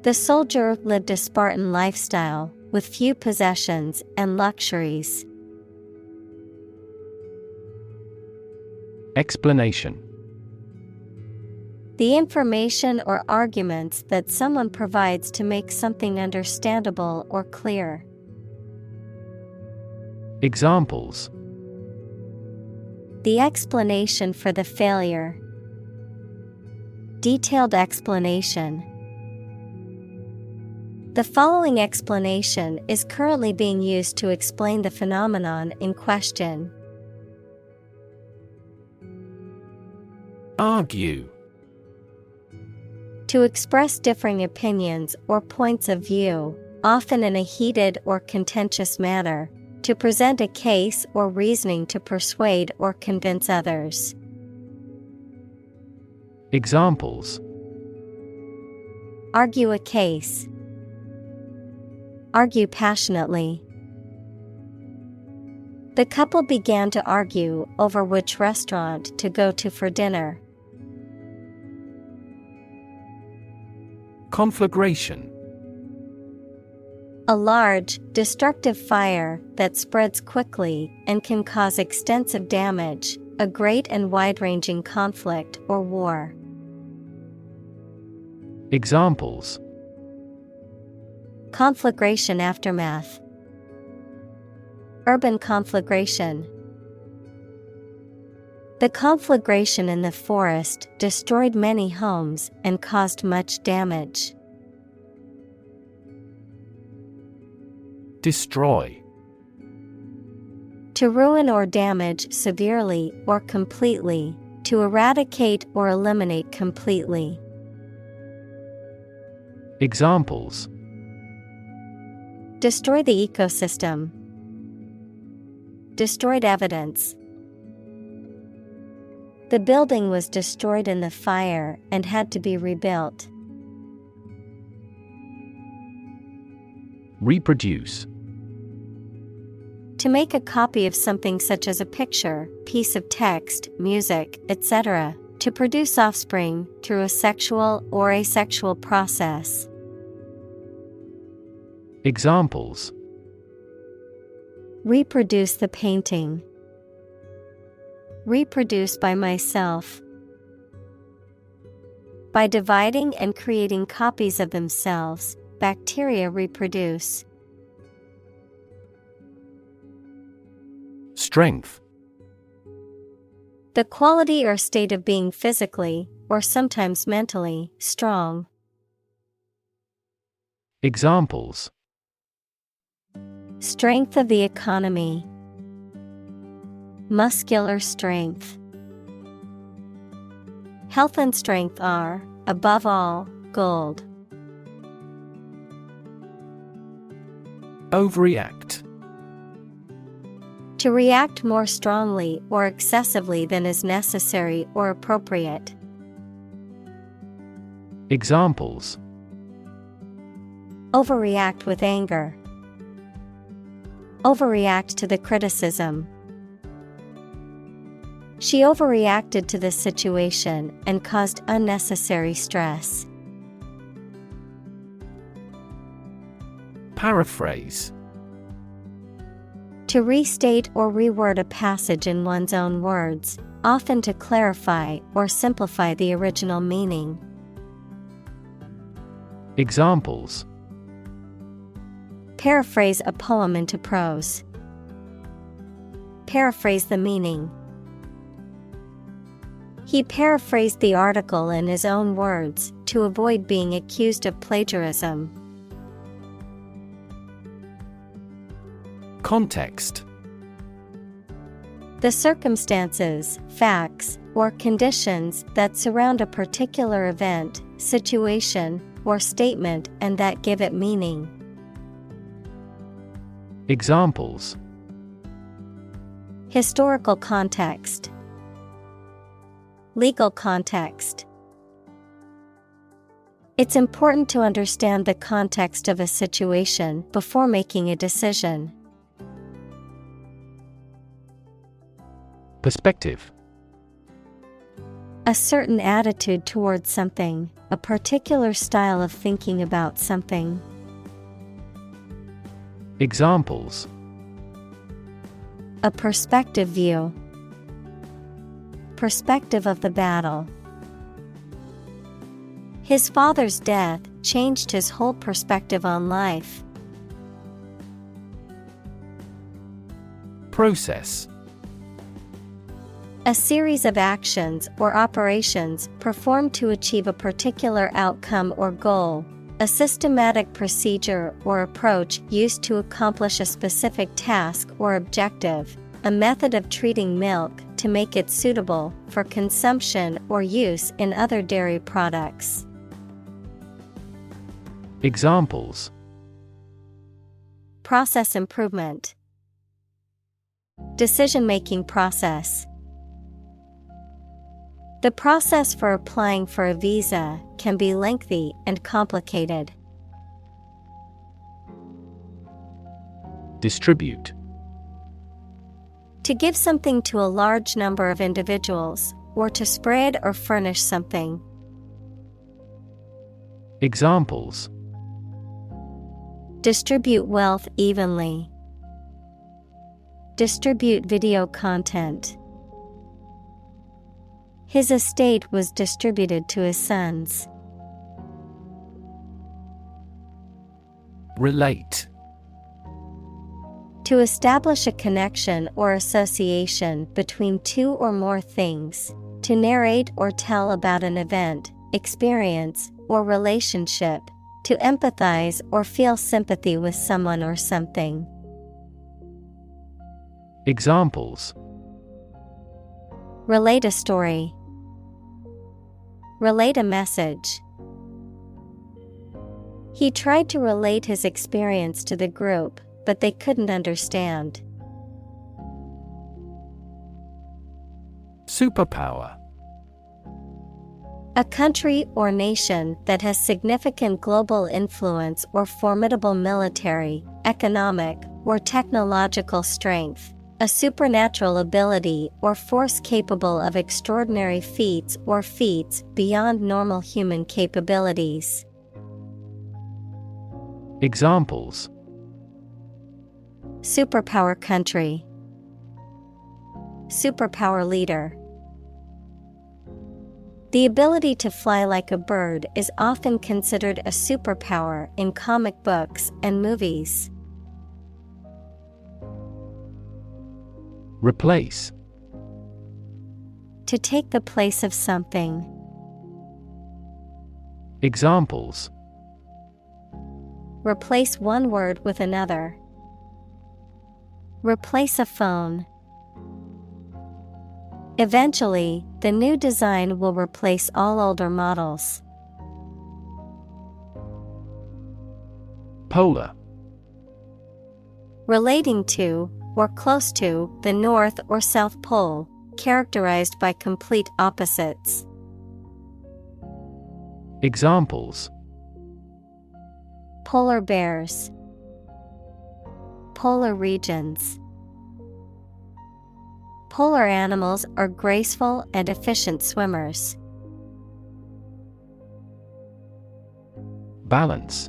S1: The soldier lived a Spartan lifestyle, with few possessions and luxuries.
S2: Explanation.
S1: The information or arguments that someone provides to make something understandable or clear.
S2: Examples:
S1: The explanation for the failure. Detailed explanation. The following explanation is currently being used to explain the phenomenon in question.
S2: Argue.
S1: To express differing opinions or points of view, often in a heated or contentious manner, to present a case or reasoning to persuade or convince others.
S2: Examples:
S1: Argue a case. Argue passionately. The couple began to argue over which restaurant to go to for dinner.
S2: Conflagration.
S1: A large, destructive fire that spreads quickly and can cause extensive damage, a great and wide-ranging conflict or war.
S2: Examples:
S1: Conflagration aftermath. Urban conflagration. The conflagration in the forest destroyed many homes and caused much damage.
S2: Destroy.
S1: To ruin or damage severely or completely, to eradicate or eliminate completely.
S2: Examples:
S1: Destroy the ecosystem. Destroyed evidence. The building was destroyed in the fire and had to be rebuilt.
S2: Reproduce.
S1: To make a copy of something such as a picture, piece of text, music, etc., to produce offspring through a sexual or asexual process.
S2: Examples:
S1: Reproduce the painting. Reproduce by myself. By dividing and creating copies of themselves, bacteria reproduce.
S2: Strength.
S1: The quality or state of being physically, or sometimes mentally, strong.
S2: Examples:
S1: Strength of the economy. Muscular strength. Health and strength are, above all, gold.
S2: Overreact.
S1: To react more strongly or excessively than is necessary or appropriate.
S2: Examples:
S1: Overreact with anger. Overreact to the criticism. She overreacted to the situation and caused unnecessary stress.
S2: Paraphrase.
S1: To restate or reword a passage in one's own words, often to clarify or simplify the original meaning.
S2: Examples:
S1: Paraphrase a poem into prose. Paraphrase the meaning. He paraphrased the article in his own words to avoid being accused of plagiarism.
S2: Context.
S1: The circumstances, facts, or conditions that surround a particular event, situation, or statement and that give it meaning.
S2: Examples:
S1: Historical context. Legal context. It's important to understand the context of a situation before making a decision.
S2: Perspective.
S1: A certain attitude towards something, a particular style of thinking about something.
S2: Examples:
S1: A perspective view. Perspective of the battle. His father's death changed his whole perspective on life.
S2: Process.
S1: A series of actions or operations performed to achieve a particular outcome or goal. A systematic procedure or approach used to accomplish a specific task or objective. A method of treating milk to make it suitable for consumption or use in other dairy products.
S2: Examples:
S1: Process improvement. Decision-making process. The process for applying for a visa can be lengthy and complicated.
S2: Distribute.
S1: To give something to a large number of individuals, or to spread or furnish something.
S2: Examples:
S1: Distribute wealth evenly. Distribute video content. His estate was distributed to his sons.
S2: Relate.
S1: To establish a connection or association between two or more things. To narrate or tell about an event, experience, or relationship. To empathize or feel sympathy with someone or something.
S2: Examples:
S1: Relate a story. Relate a message. He tried to relate his experience to the group, but they couldn't understand.
S2: Superpower.
S1: A country or nation that has significant global influence or formidable military, economic, or technological strength. A supernatural ability or force capable of extraordinary feats or feats beyond normal human capabilities.
S2: Examples:
S1: Superpower country. Superpower leader. The ability to fly like a bird is often considered a superpower in comic books and movies.
S2: Replace.
S1: To take the place of something.
S2: Examples.
S1: Replace one word with another. Replace a phone. Eventually, the new design will replace all older models.
S2: Polar.
S1: Relating to, or close to, the North or South Pole, characterized by complete opposites.
S2: Examples.
S1: Polar bears. Polar regions. Polar animals are graceful and efficient swimmers.
S2: Balance.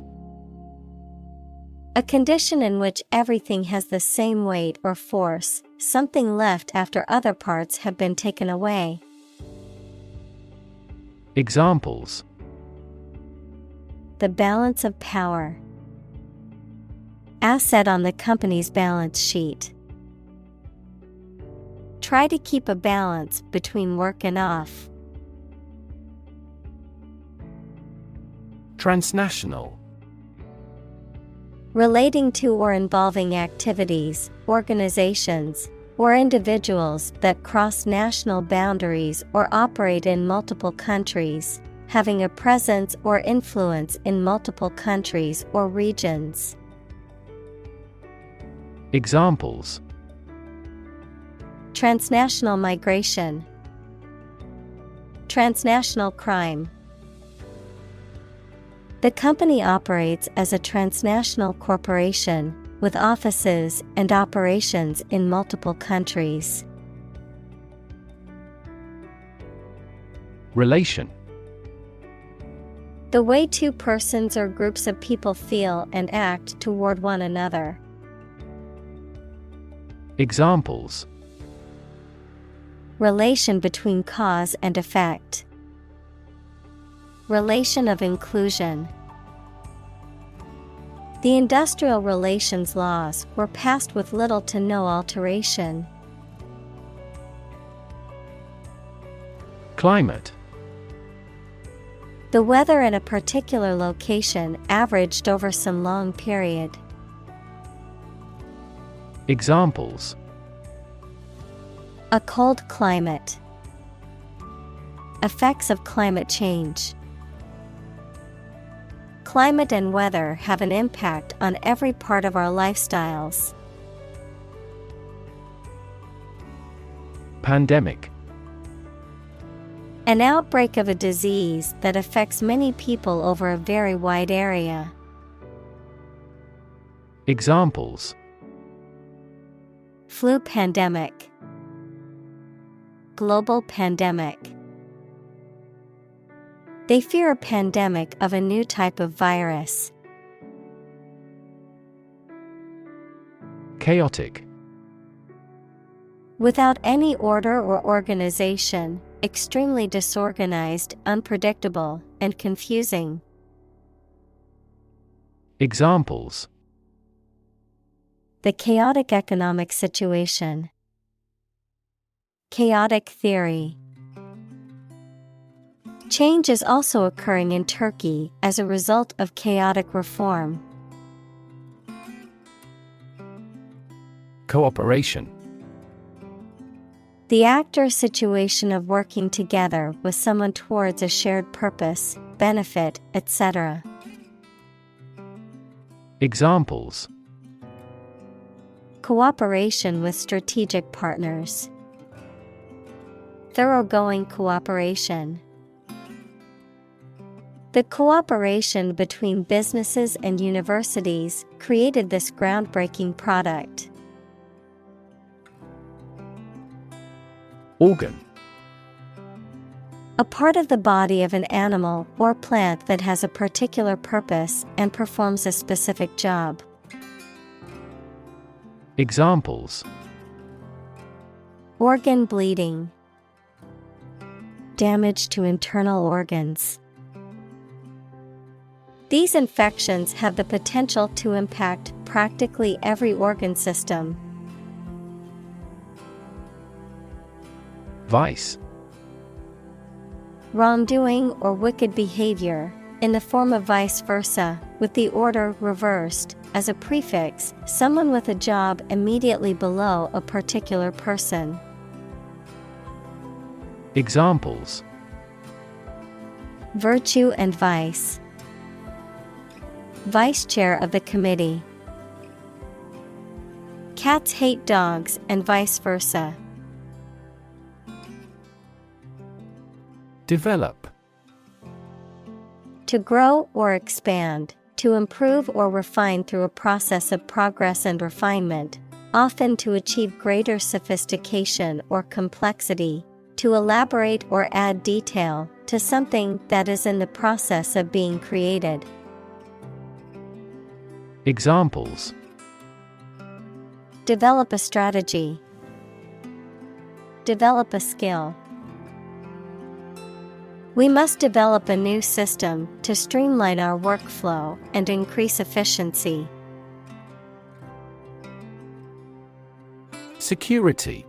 S1: A condition in which everything has the same weight or force, something left after other parts have been taken away.
S2: Examples.
S1: The balance of power. Asset on the company's balance sheet. Try to keep a balance between work and off.
S2: Transnational.
S1: Relating to or involving activities, organizations, or individuals that cross national boundaries or operate in multiple countries, having a presence or influence in multiple countries or regions.
S2: Examples.
S1: Transnational migration. Transnational crime. The company operates as a transnational corporation, with offices and operations in multiple countries.
S2: Relation.
S1: The way two persons or groups of people feel and act toward one another.
S2: Examples.
S1: Relation between cause and effect. Relation of inclusion. The industrial relations laws were passed with little to no alteration.
S2: Climate.
S1: The weather in a particular location averaged over some long period.
S2: Examples.
S1: A cold climate. Effects of climate change. Climate and weather have an impact on every part of our lifestyles.
S2: Pandemic.
S1: An outbreak of a disease that affects many people over a very wide area.
S2: Examples.
S1: Flu pandemic. Global pandemic. They fear a pandemic of a new type of virus.
S2: Chaotic.
S1: Without any order or organization, extremely disorganized, unpredictable, and confusing.
S2: Examples.
S1: The chaotic economic situation. Chaotic theory. Change is also occurring in Turkey as a result of chaotic reform.
S2: Cooperation.
S1: The act or situation of working together with someone towards a shared purpose, benefit, etc.
S2: Examples.
S1: Cooperation with strategic partners. Thoroughgoing cooperation. The cooperation between businesses and universities created this groundbreaking product.
S2: Organ.
S1: A part of the body of an animal or plant that has a particular purpose and performs a specific job.
S2: Examples.
S1: Organ bleeding. Damage to internal organs. These infections have the potential to impact practically every organ system.
S2: Vice.
S1: Wrongdoing or wicked behavior, in the form of vice versa, with the order reversed. As a prefix, someone with a job immediately below a particular person.
S2: Examples:
S1: Virtue and vice. Vice chair of the committee. Cats hate dogs and vice versa.
S2: Develop.
S1: To grow or expand, to improve or refine through a process of progress and refinement, often to achieve greater sophistication or complexity, to elaborate or add detail to something that is in the process of being created.
S2: Examples:
S1: Develop a strategy. Develop a skill. We must develop a new system to streamline our workflow and increase efficiency.
S2: Security.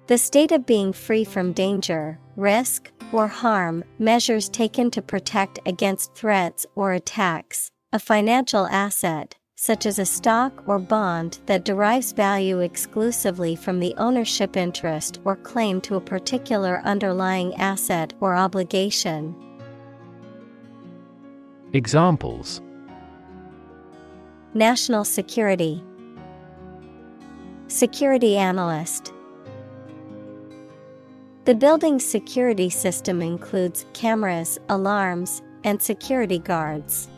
S1: The state of being free from danger, risk, or harm, measures taken to protect against threats or attacks, a financial asset, such as a stock or bond that derives value exclusively from the ownership interest or claim to a particular underlying asset or obligation.
S2: Examples:
S1: National security. Security analyst. The building's security system includes cameras, alarms, and security guards.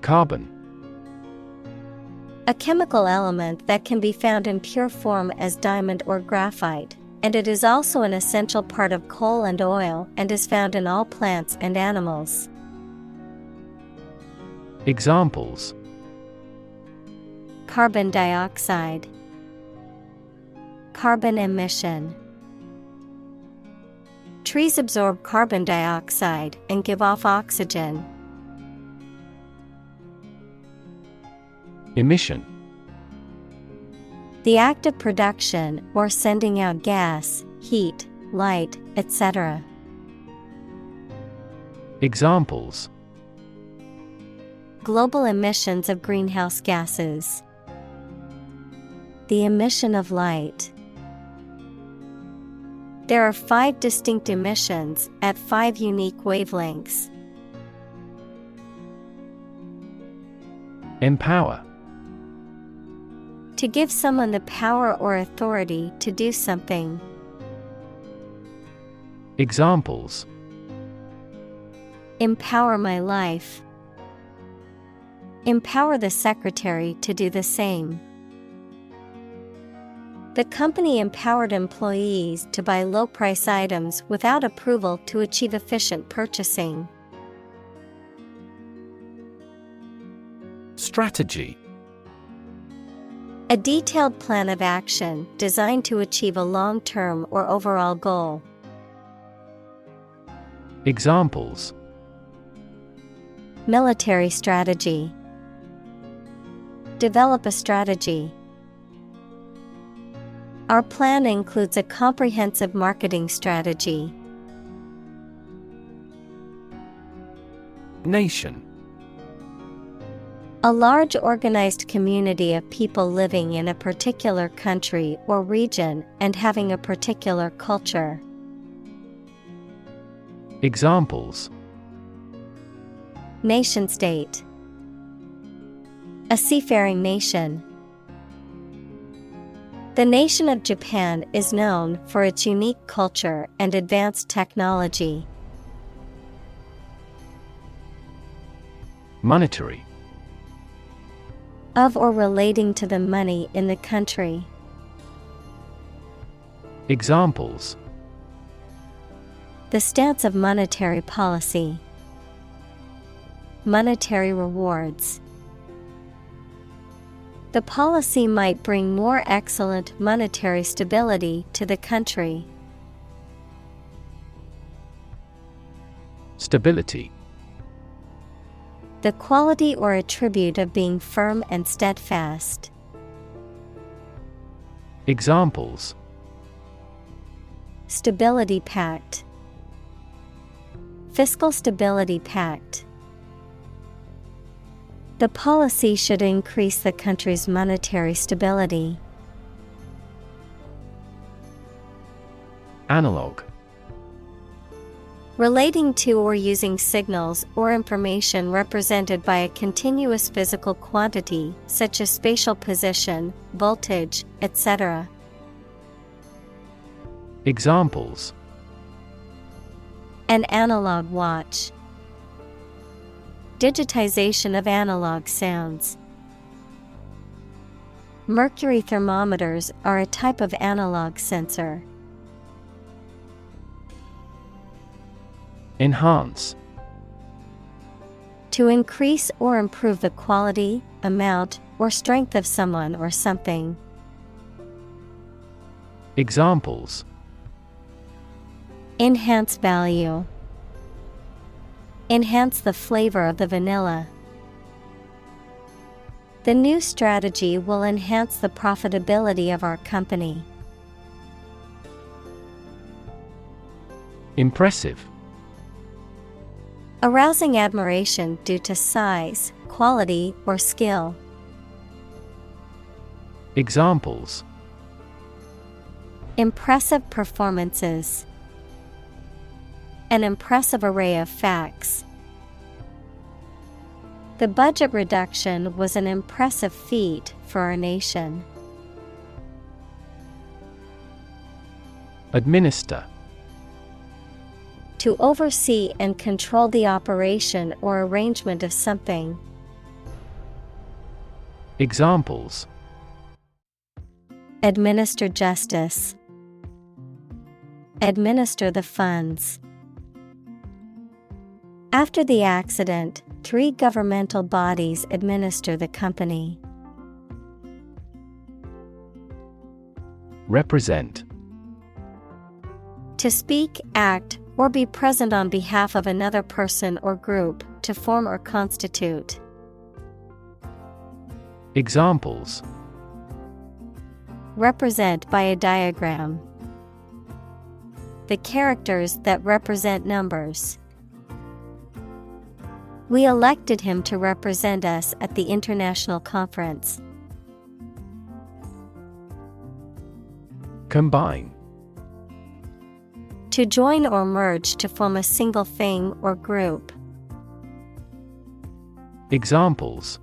S2: Carbon.
S1: A chemical element that can be found in pure form as diamond or graphite, and it is also an essential part of coal and oil and is found in all plants and animals.
S2: Examples:
S1: Carbon dioxide. Carbon emission. Trees absorb carbon dioxide and give off oxygen.
S2: Emission.
S1: The act of production or sending out gas, heat, light, etc.
S2: Examples:
S1: Global emissions of greenhouse gases. The emission of light. There are 5 distinct emissions at 5 unique wavelengths.
S2: Empower.
S1: To give someone the power or authority to do something.
S2: Examples:
S1: Empower my life. Empower the secretary to do the same. The company empowered employees to buy low-price items without approval to achieve efficient purchasing.
S2: Strategy.
S1: A detailed plan of action designed to achieve a long-term or overall goal.
S2: Examples:
S1: Military strategy. Develop a strategy. Our plan includes a comprehensive marketing strategy.
S2: Nation.
S1: A large organized community of people living in a particular country or region and having a particular culture.
S2: Examples:
S1: Nation-state. A seafaring nation. The nation of Japan is known for its unique culture and advanced technology.
S2: Monetary.
S1: Of or relating to the money in the country.
S2: Examples:
S1: The stance of monetary policy. Monetary rewards. The policy might bring more excellent monetary stability to the country.
S2: Stability.
S1: The quality or attribute of being firm and steadfast.
S2: Examples.
S1: Stability Pact. Fiscal Stability Pact. The policy should increase the country's monetary stability.
S2: Analog.
S1: Relating to or using signals or information represented by a continuous physical quantity, such as spatial position, voltage, etc.
S2: Examples.
S1: An analog watch. Digitization of analog sounds. Mercury thermometers are a type of analog sensor.
S2: Enhance.
S1: To increase or improve the quality, amount, or strength of someone or something.
S2: Examples.
S1: Enhance value. Enhance the flavor of the vanilla. The new strategy will enhance the profitability of our company.
S2: Impressive.
S1: Arousing admiration due to size, quality, or skill.
S2: Examples.
S1: Impressive performances. An impressive array of facts. The budget reduction was an impressive feat for our nation.
S2: Administer.
S1: To oversee and control the operation or arrangement of something.
S2: Examples.
S1: Administer justice. Administer the funds. After the accident, 3 governmental bodies administer the company.
S2: Represent.
S1: To speak, act, or be present on behalf of another person or group, to form or constitute.
S2: Examples.
S1: Represent by a diagram. The characters that represent numbers. We elected him to represent us at the international conference.
S2: Combine.
S1: To join or merge to form a single thing or group.
S2: Examples.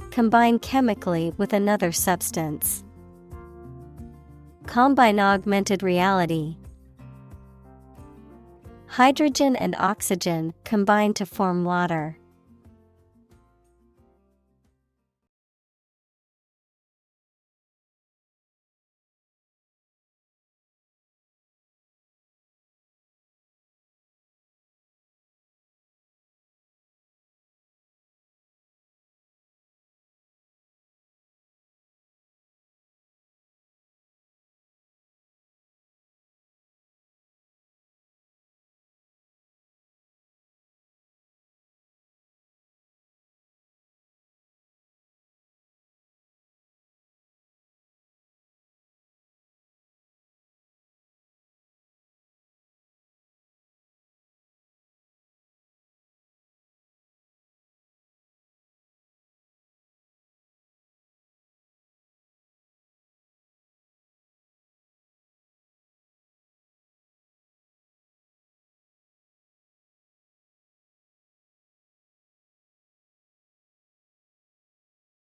S1: Combine chemically with another substance. Combine augmented reality. Hydrogen and oxygen combine to form water.